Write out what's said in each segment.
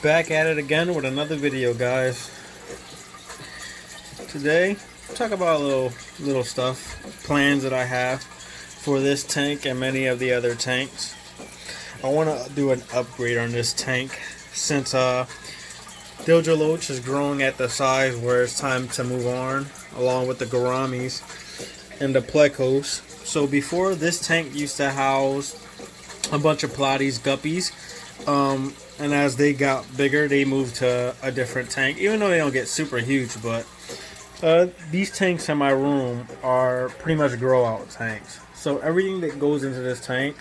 Back at it again with another video, guys. Today, talk about little stuff, plans that I have for this tank and many of the other tanks. I want to do an upgrade on this tank since Dilgeloach is growing at the size where it's time to move on, along with the Gouramis and the Plecos. So before, this tank used to house a bunch of Pilates guppies, and as they got bigger, they moved to a different tank, even though they don't get super huge. But these tanks in my room are pretty much grow out tanks. So everything that goes into this tank,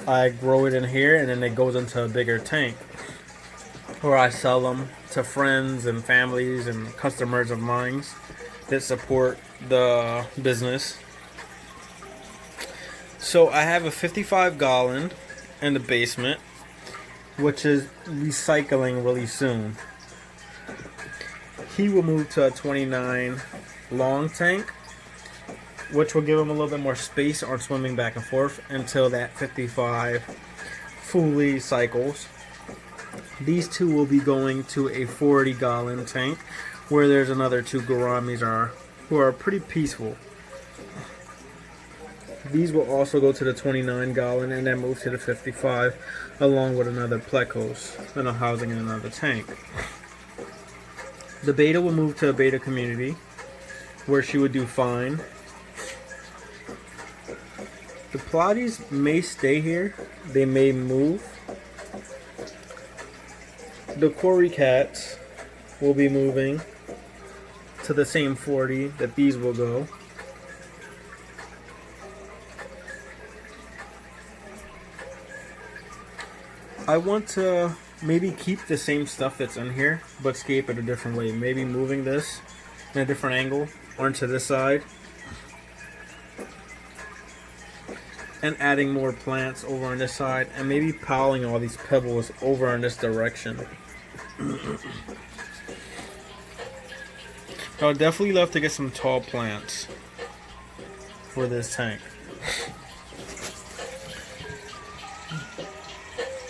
I grow it in here, and then it goes into a bigger tank, or I sell them to friends and families and customers of mine that support the business. So I have a 55 gallon in the basement, which is recycling really soon. He will move to a 29 long tank, which will give him a little bit more space on swimming back and forth until that 55 fully cycles. These two will be going to a 40 gallon tank, where there's another two Gouramis who are pretty peaceful. These will also go to the 29 gallon and then move to the 55, along with another Plecos and a housing in another tank. The Beta will move to a Beta community, where she would do fine. The Pilates may stay here, they may move. The Cory Cats will be moving to the same 40 that these will go. I want to maybe keep the same stuff that's in here, but scape it a different way. Maybe moving this in a different angle onto this side, and adding more plants over on this side, and maybe piling all these pebbles over in this direction. I would definitely love to get some tall plants for this tank.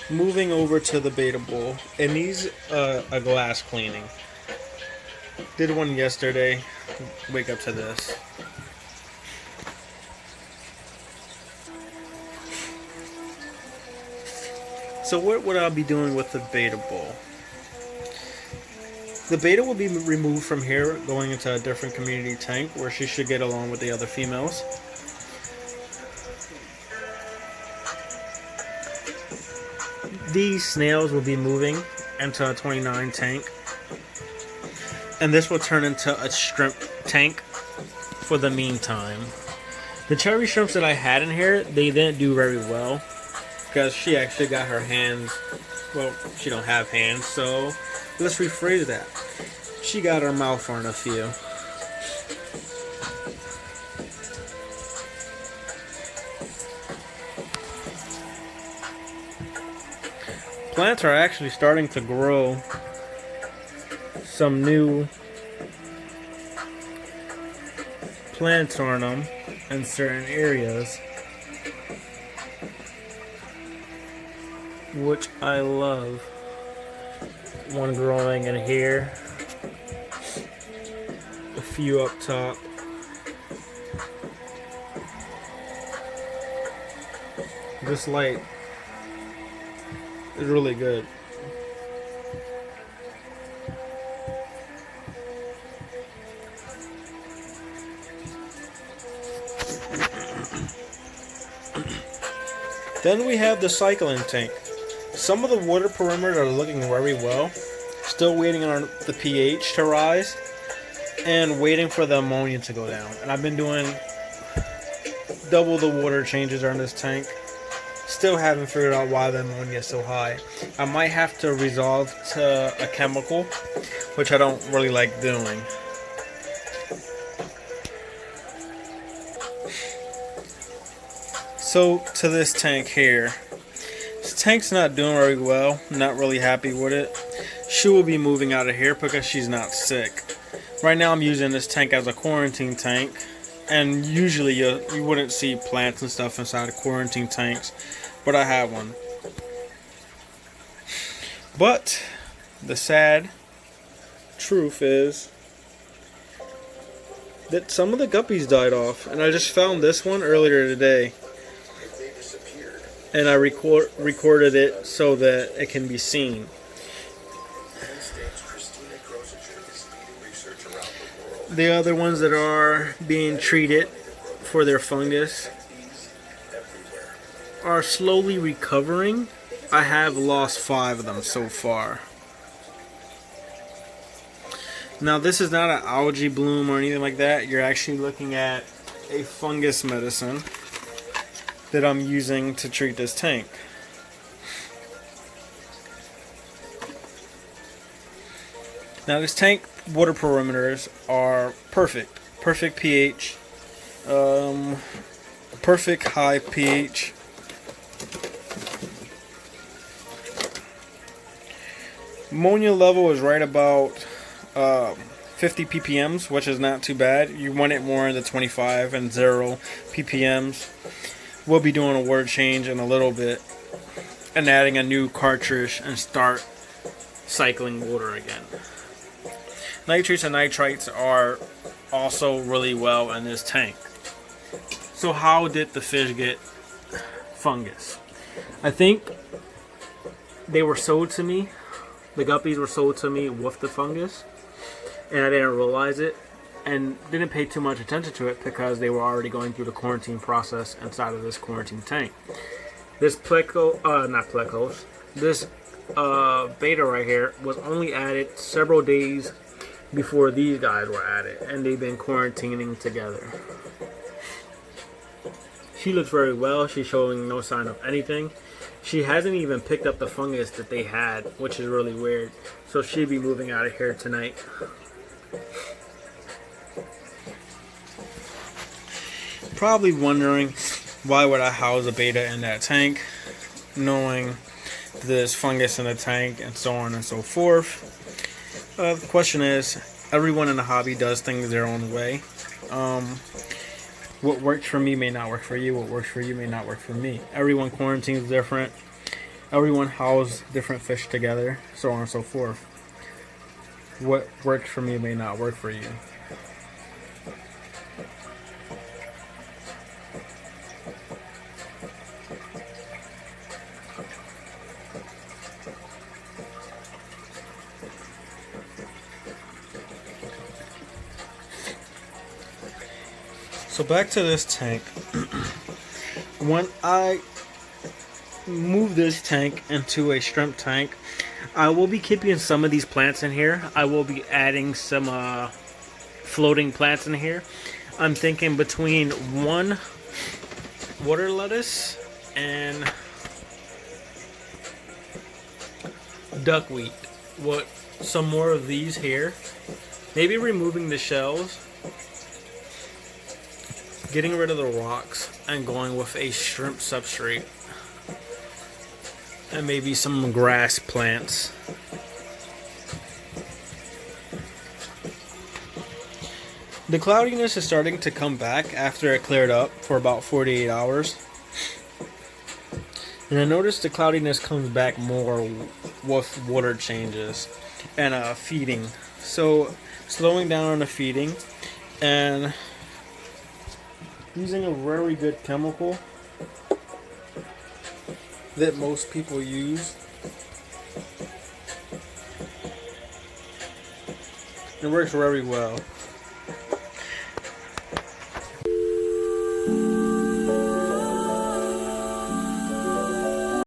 Moving over to the Beta Bull, it needs a glass cleaning. Did one yesterday. Wake up to this. So what would I be doing with the Beta Bull? The Beta will be removed from here, going into a different community tank where she should get along with the other females. These snails will be moving into a 29 tank, and this will turn into a shrimp tank for the meantime. The cherry shrimps that I had in here, they didn't do very well because she actually got her hands, well, she don't have hands, so let's rephrase that. She got her mouth on a few. Plants are actually starting to grow some new plants on them in certain areas, which I love. One growing in here, a few up top. This light is really good. Then we have the cycling tank. Some of the water perimeters are looking very well. Still waiting on the pH to rise and waiting for the ammonia to go down. And I've been doing double the water changes on this tank. Still haven't figured out why the ammonia is so high. I might have to resolve to a chemical, which I don't really like doing. So to this tank here. This tank's not doing very well. Not really happy with it. She will be moving out of here because she's not sick. Right now I'm using this tank as a quarantine tank. And usually you wouldn't see plants and stuff inside of quarantine tanks, but I have one. But the sad truth is that some of the guppies died off, and I just found this one earlier today, and I recorded it so that it can be seen. The other ones that are being treated for their fungus are slowly recovering. I have lost 5 of them so far. Now this is not an algae bloom or anything like that. You're actually looking at a fungus medicine that I'm using to treat this tank. Now this tank water parameters are perfect. Perfect pH. Perfect high pH. Ammonia level is right about 50 ppms, which is not too bad. You want it more in the 25 and 0 ppms. We'll be doing a word change in a little bit and adding a new cartridge and start cycling water again. Nitrates and nitrites are also really well in this tank. So how did the fish get fungus? I think they were sold to me. The guppies were sold to me with the fungus, and I didn't realize it and didn't pay too much attention to it because they were already going through the quarantine process inside of this quarantine tank. This this beta right here was only added several days before these guys were added, and they've been quarantining together. She looks very well. She's showing no sign of anything. She hasn't even picked up the fungus that they had, which is really weird. So she'll be moving out of here tonight. Probably wondering why would I house a beta in that tank, knowing there's fungus in the tank and so on and so forth. The question is, everyone in the hobby does things their own way. What works for me may not work for you. What works for you may not work for me. Everyone quarantines different. Everyone houses different fish together, so on and so forth. What works for me may not work for you. So back to this tank. When I move this tank into a shrimp tank, I will be keeping some of these plants in here. I will be adding some floating plants in here. I'm thinking between 1 water lettuce and duckweed. What, some more of these here. Maybe removing the shells, getting rid of the rocks, and going with a shrimp substrate. And maybe some grass plants. The cloudiness is starting to come back after it cleared up for about 48 hours. And I noticed the cloudiness comes back more with water changes and feeding. So slowing down on the feeding and using a very good chemical that most people use. It works very well.